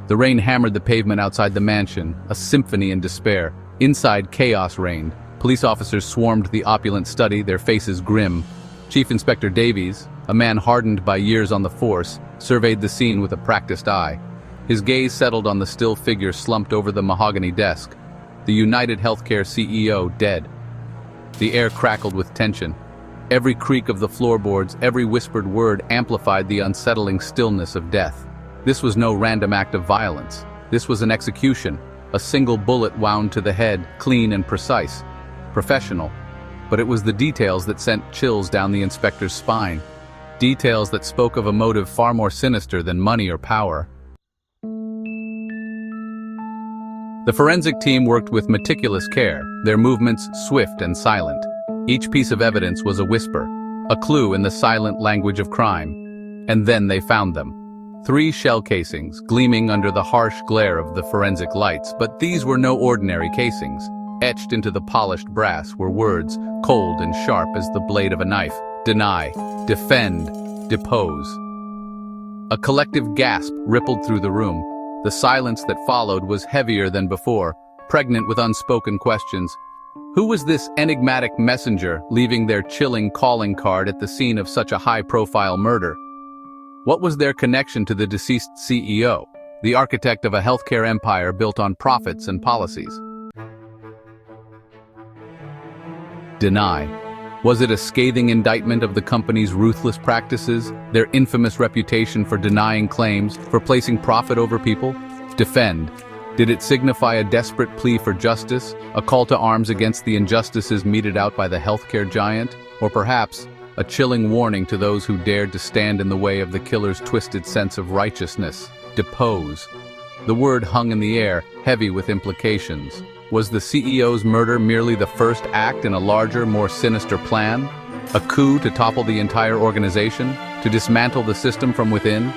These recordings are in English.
The rain hammered the pavement outside the mansion, a symphony in despair. Inside, chaos reigned. Police officers swarmed the opulent study, their faces grim. Chief Inspector Davies, a man hardened by years on the force, surveyed the scene with a practiced eye. His gaze settled on the still figure slumped over the mahogany desk. The UnitedHealthcare CEO dead. The air crackled with tension. Every creak of the floorboards, every whispered word amplified the unsettling stillness of death. This was no random act of violence. This was an execution, a single bullet wound to the head, clean and precise. Professional. But it was the details that sent chills down the inspector's spine. Details that spoke of a motive far more sinister than money or power. The forensic team worked with meticulous care, their movements swift and silent. Each piece of evidence was a whisper, a clue in the silent language of crime. And then they found them. 3 shell casings, gleaming under the harsh glare of the forensic lights, but these were no ordinary casings. Etched into the polished brass were words, cold and sharp as the blade of a knife. Deny, defend, depose. A collective gasp rippled through the room. The silence that followed was heavier than before, pregnant with unspoken questions. Who was this enigmatic messenger leaving their chilling calling card at the scene of such a high-profile murder? What was their connection to the deceased CEO, the architect of a healthcare empire built on profits and policies? Deny. Was it a scathing indictment of the company's ruthless practices, their infamous reputation for denying claims, for placing profit over people? Defend. Did it signify a desperate plea for justice, a call to arms against the injustices meted out by the healthcare giant, or perhaps a chilling warning to those who dared to stand in the way of the killer's twisted sense of righteousness? Depose. The word hung in the air, heavy with implications. Was the CEO's murder merely the first act in a larger, more sinister plan? A coup to topple the entire organization? To dismantle the system from within?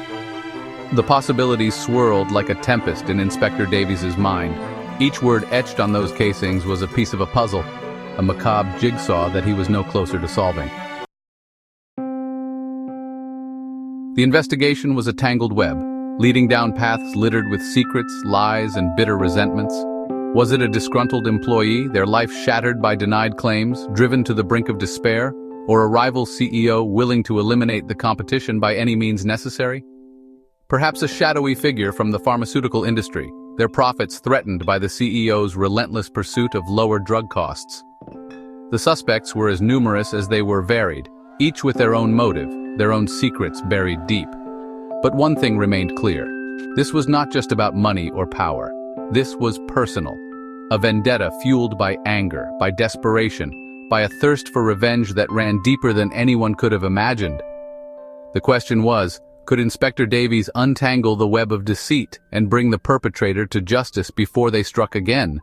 The possibilities swirled like a tempest in Inspector Davies's mind. Each word etched on those casings was a piece of a puzzle, a macabre jigsaw that he was no closer to solving. The investigation was a tangled web, leading down paths littered with secrets, lies, and bitter resentments. Was it a disgruntled employee, their life shattered by denied claims, driven to the brink of despair, or a rival CEO willing to eliminate the competition by any means necessary? Perhaps a shadowy figure from the pharmaceutical industry, their profits threatened by the CEO's relentless pursuit of lower drug costs. The suspects were as numerous as they were varied, each with their own motive, their own secrets buried deep. But one thing remained clear. This was not just about money or power. This was personal. A vendetta fueled by anger, by desperation, by a thirst for revenge that ran deeper than anyone could have imagined. The question was, could Inspector Davies untangle the web of deceit and bring the perpetrator to justice before they struck again?